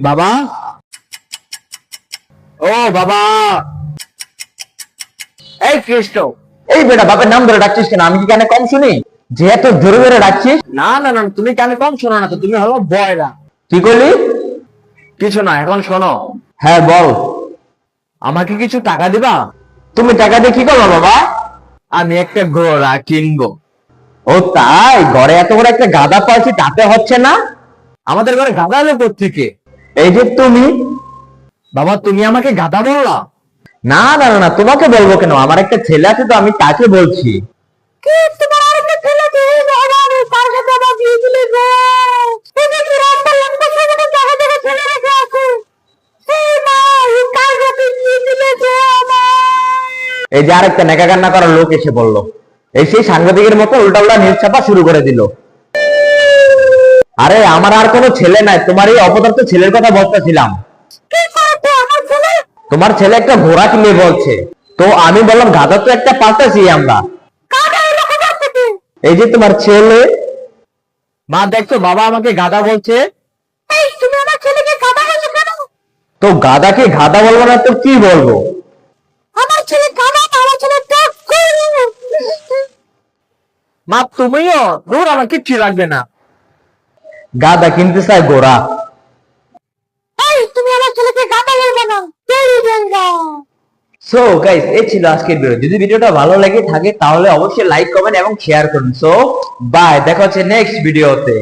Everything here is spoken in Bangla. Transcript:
বাবা, ও বাবা, এই কৃষ্ণ। এই বেটা, বাপের নাম ধরে ডাকছিস কেন? আমি কি কানে কম শুনি যে এত জোরে জোরে ডাকছিস? না না না, তুমি কানে কম শোনো না তো, তুমি হলো বয়রা। কি করলি? কিছু না, এখন শোনো। হ্যাঁ বল। আমাকে কিছু টাকা দিবা? তুমি টাকা দিয়ে কি করবো বাবা? আমি একটা ঘোড়া কিনবো। ও তাই? ঘরে এত বড় একটা গাধা পাইছি, তাতে হচ্ছে না? আমাদের ঘরে গাধা এলো কোত্থেকে? এই যে তুমি। বাবা, তুমি আমাকে গাধা বললা? না না না না, তোমাকে বলবো কেন? আমার একটা ছেলে আছে তো, আমি তাকে বলছি। কি, তোমার আরেকটা ছেলে আছে? বাবা, আমি তার সাথে আমার বিয়ে দিলে গো। তুমি কি রাস্তার লম্বা সাজানো জায়গা থেকে ছেলে রেখে আছে? এই মা, এই কার সাথে বিয়ে দিলে গো আমার? এই যে আরেকটা নেকা কান্না করার লোক এসে বললো, এই সেই সাংবাদিকের মতো উল্টা উল্টা নিউজ ছাপা শুরু করে দিল। আরে আমার আর কোনো ছেলে নাই, তোমার এই অপদার্থ ছেলের কথা বলতেছিলাম। কি করতে আমার ছেলে? তোমার ছেলে একটা ঘোড়া কিনে বলছে, তো আমি বললাম গাধা তো একটা পাল্টাছি আমরা। গাধা এলো কোথা থেকে? এই যে তোমার ছেলে। মা, দেখছো বাবা আমাকে গাধা বলছে। এই, তুমি আমার ছেলেকে গাধা বলছো কেন? তো গাধাকে গাধা বলবো না তো কি বলবো? আমার ছেলে গাধা না, আমার ছেলে গরু। মা, তুমিও দূর, আমার কিচ্ছু লাগবে না। গাধা কিনতে চায় ঘোড়া। এই, তুমি আমার ছেলেকে গাধা বলবে না, গরু বলবা। সো গাইস, এই ছিল আজকের ভিডিও। যদি ভিডিওটা ভালো লেগে থাকে তাহলে অবশ্যই লাইক কমেন্ট এবং শেয়ার করুন। সো বাই, দেখা হচ্ছে নেক্সট ভিডিওতে।